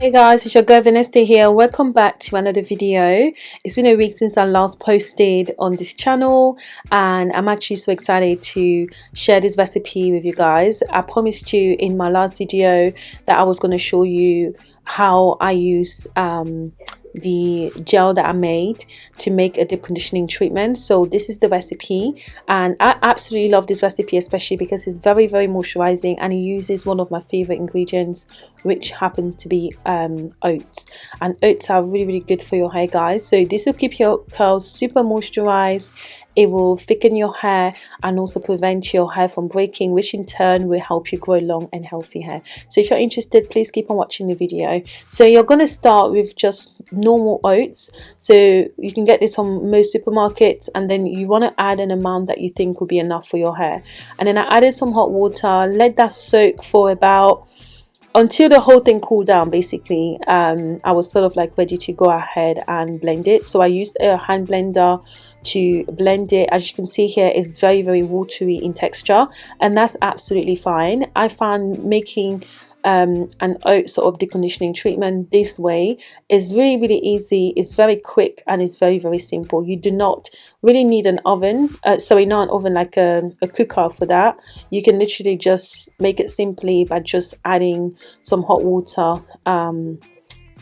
Hey guys, it's your girl Vanessa here. Welcome back to another video. It's been a week since I last posted on this channel, and I'm actually so excited to share this recipe with you guys. I promised you in my last video that I was going to show you how I use the gel that I made to make a deep conditioning treatment. So this is the recipe, and I absolutely love this recipe, especially because it's very moisturizing, and it uses one of my favorite ingredients, which happen to be oats. And oats are really good for your hair, guys. So this will keep your curls super moisturized. It will thicken your hair and also prevent your hair from breaking, which in turn will help you grow long and healthy hair. So if you're interested, please keep on watching the video. So you're going to start with just normal oats. So you can get this from most supermarkets, and then you want to add an amount that you think will be enough for your hair. And then I added some hot water, let that soak for about until the whole thing cooled down. Basically I was sort of like ready to go ahead and blend it. So I used a hand blender to blend it. As you can see here, it's very watery in texture, and that's absolutely fine. I found making an oat sort of deconditioning treatment this way is really easy. It's very quick and it's very simple. You do not really need an oven, sorry, not an oven, like a cooker for that. You can literally just make it simply by just adding some hot water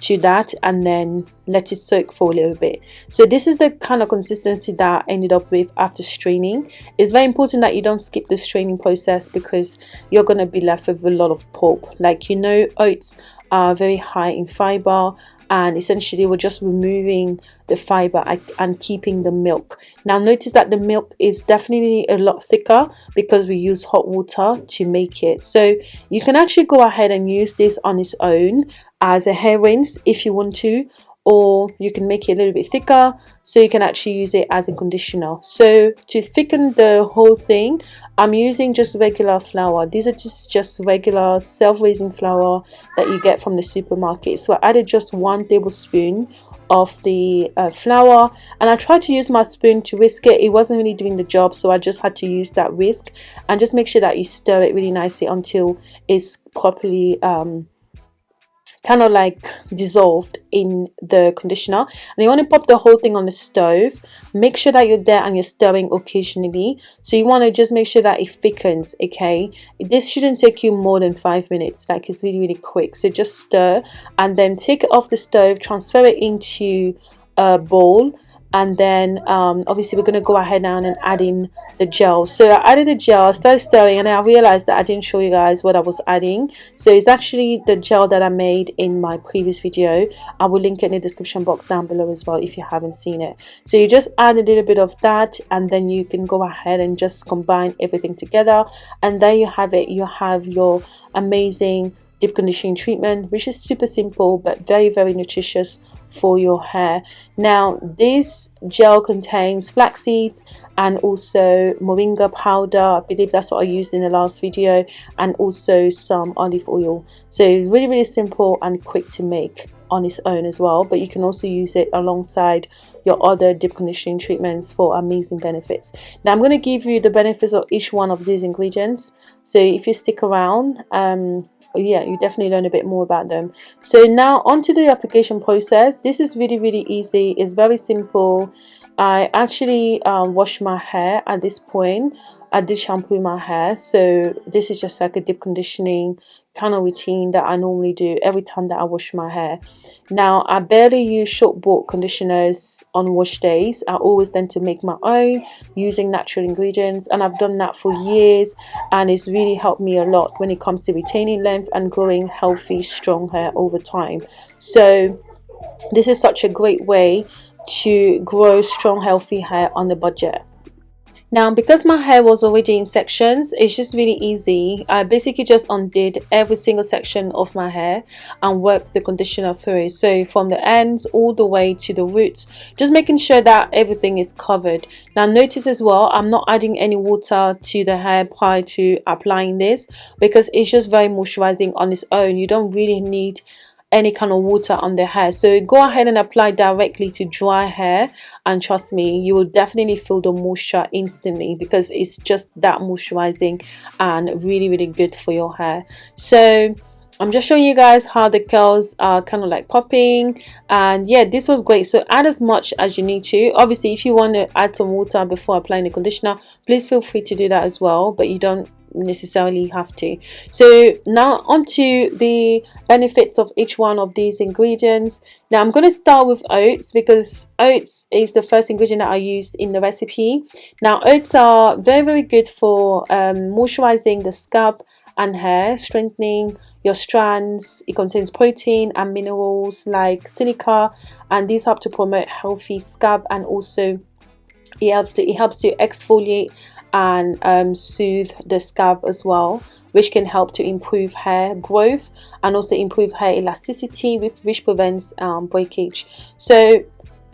to that, and then let it soak for a little bit. So this is the kind of consistency that I ended up with after straining. It's very important that you don't skip the straining process, because you're going to be left with a lot of pulp. Like, you know, oats are very high in fiber, and essentially we're just removing the fiber and keeping the milk. Now notice that the milk is definitely a lot thicker because we use hot water to make it. So you can actually go ahead and use this on its own as a hair rinse if you want to, or you can make it a little bit thicker so you can actually use it as a conditioner. So to thicken the whole thing, I'm using just regular flour. These are just regular self-raising flour that you get from the supermarket. So I added just 1 tablespoon of the flour, and I tried to use my spoon to whisk it. It wasn't really doing the job, so I just had to use that whisk. And just make sure that you stir it really nicely until it's properly kind of like dissolved in the conditioner. And you want to pop the whole thing on the stove. Make sure that you're there and you're stirring occasionally. So you want to just make sure that it thickens. Okay, this shouldn't take you more than 5 minutes. Like, it's really quick. So just stir and then take it off the stove, transfer it into a bowl, and then obviously we're going to go ahead now and add in the gel. So I added the gel, started stirring, and then I realized that I didn't show you guys what I was adding. So it's actually the gel that I made in my previous video. I will link it in the description box down below as well if you haven't seen it. So you just add a little bit of that, and then you can go ahead and just combine everything together, and there you have it. You have your amazing deep conditioning treatment, which is super simple but very nutritious for your hair. Now this gel contains flax seeds and also moringa powder. I believe that's what I used in the last video, and also some olive oil. So really simple and quick to make on its own as well, but you can also use it alongside your other deep conditioning treatments for amazing benefits. Now I'm going to give you the benefits of each one of these ingredients, so if you stick around, yeah, you definitely learn a bit more about them. So now onto the application process. This is really easy. It's very simple. I actually wash my hair at this point. I did shampoo my hair, so this is just like a deep conditioning kind of routine that I normally do every time that I wash my hair. Now I barely use short bought conditioners on wash days. I always tend to make my own using natural ingredients, and I've done that for years, and it's really helped me a lot when it comes to retaining length and growing healthy strong hair over time. So this is such a great way to grow strong healthy hair on a budget. Now because my hair was already in sections, it's just really easy. I basically just undid every single section of my hair and worked the conditioner through. So from the ends all the way to the roots, just making sure that everything is covered. Now notice as well, I'm not adding any water to the hair prior to applying this, because it's just very moisturizing on its own. You don't really need any kind of water on the hair. So go ahead and apply directly to dry hair, and trust me, you will definitely feel the moisture instantly, because it's just that moisturizing and really good for your hair. So I'm just showing you guys how the curls are kind of like popping. And yeah, this was great. So add as much as you need to. Obviously, if you want to add some water before applying the conditioner, please feel free to do that as well, but you don't necessarily have to. So now onto the benefits of each one of these ingredients. Now I'm going to start with oats, because oats is the first ingredient that I used in the recipe. Now oats are very good for moisturizing the scalp and hair, strengthening your strands. It contains protein and minerals like silica, and these help to promote healthy scalp, and also it helps to exfoliate and soothe the scalp as well, which can help to improve hair growth and also improve hair elasticity, which prevents breakage. So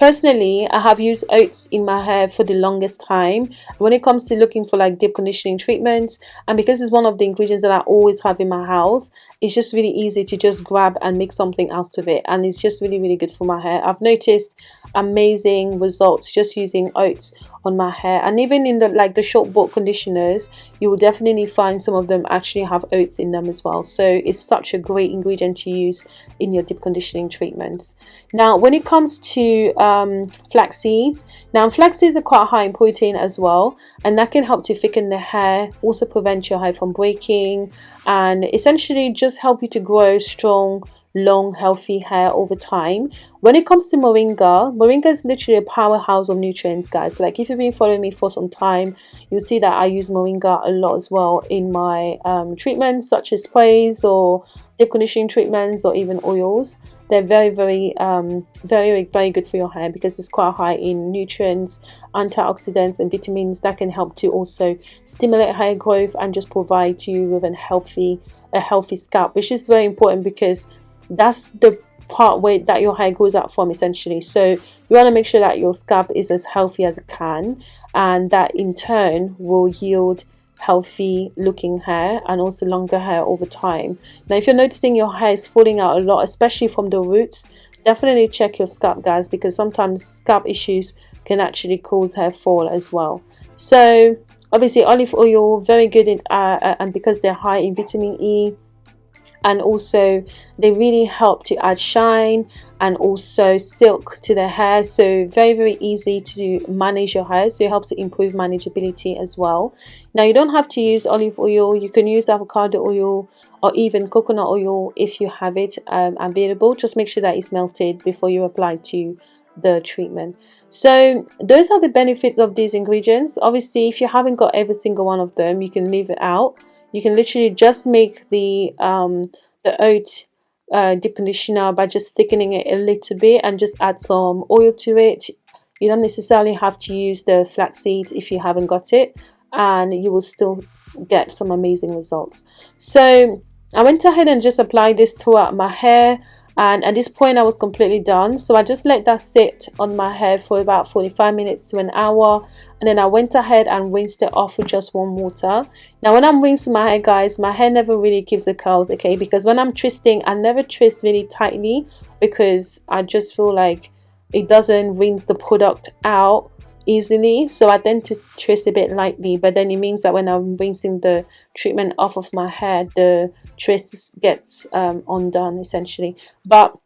personally, I have used oats in my hair for the longest time when it comes to looking for like deep conditioning treatments, and because it's one of the ingredients that I always have in my house, it's just really easy to just grab and make something out of it, and it's just really good for my hair. I've noticed amazing results just using oats on my hair, and even in the short bolt conditioners, you will definitely find some of them actually have oats in them as well. So it's such a great ingredient to use in your deep conditioning treatments. Now when it comes to flax seeds, now flax seeds are quite high in protein as well, and that can help to thicken the hair, also prevent your hair from breaking, and essentially just help you to grow strong, long, healthy hair over time. When it comes to moringa is literally a powerhouse of nutrients, guys. Like if you've been following me for some time, you'll see that I use moringa a lot as well in my treatments, such as sprays or deep conditioning treatments or even oils. They're very good for your hair because it's quite high in nutrients, antioxidants and vitamins that can help to also stimulate hair growth and just provide you with a healthy scalp, which is very important because that's the part where that your hair grows out from essentially. So you want to make sure that your scalp is as healthy as it can, and that in turn will yield healthy looking hair and also longer hair over time. Now if you're noticing your hair is falling out a lot, especially from the roots, definitely check your scalp, guys, because sometimes scalp issues can actually cause hair fall as well. So obviously olive oil, very good in, and because they're high in vitamin E, and also they really help to add shine and also silk to the hair. So very easy to manage your hair, so it helps to improve manageability as well. Now you don't have to use olive oil, you can use avocado oil or even coconut oil if you have it available. Just make sure that it's melted before you apply to the treatment. So those are the benefits of these ingredients. Obviously if you haven't got every single one of them, you can leave it out. You can literally just make the oat deep conditioner by just thickening it a little bit and just add some oil to it. You don't necessarily have to use the flax seeds if you haven't got it, and you will still get some amazing results. So I went ahead and just applied this throughout my hair, and at this point I was completely done. So I just let that sit on my hair for about 45 minutes to an hour, and then I went ahead and rinsed it off with just warm water. Now when I'm rinsing my hair, guys, my hair never really gives the curls, okay, because when I'm twisting, I never twist really tightly because I just feel like it doesn't rinse the product out easily. So I tend to twist a bit lightly, but then it means that when I'm rinsing the treatment off of my hair, the twist gets undone essentially. But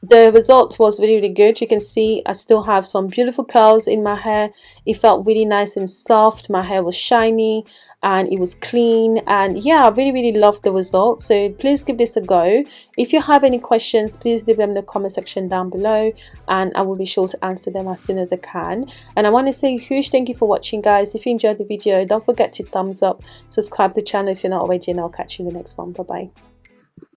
the result was really good. You can see I still have some beautiful curls in my hair. It felt really nice and soft. My hair was shiny and it was clean, and yeah, I really loved the result. So please give this a go. If you have any questions, please leave them in the comment section down below and I will be sure to answer them as soon as I can. And I want to say a huge thank you for watching, guys. If you enjoyed the video, don't forget to thumbs up, subscribe to the channel if you're not already, and I'll catch you in the next one. Bye bye.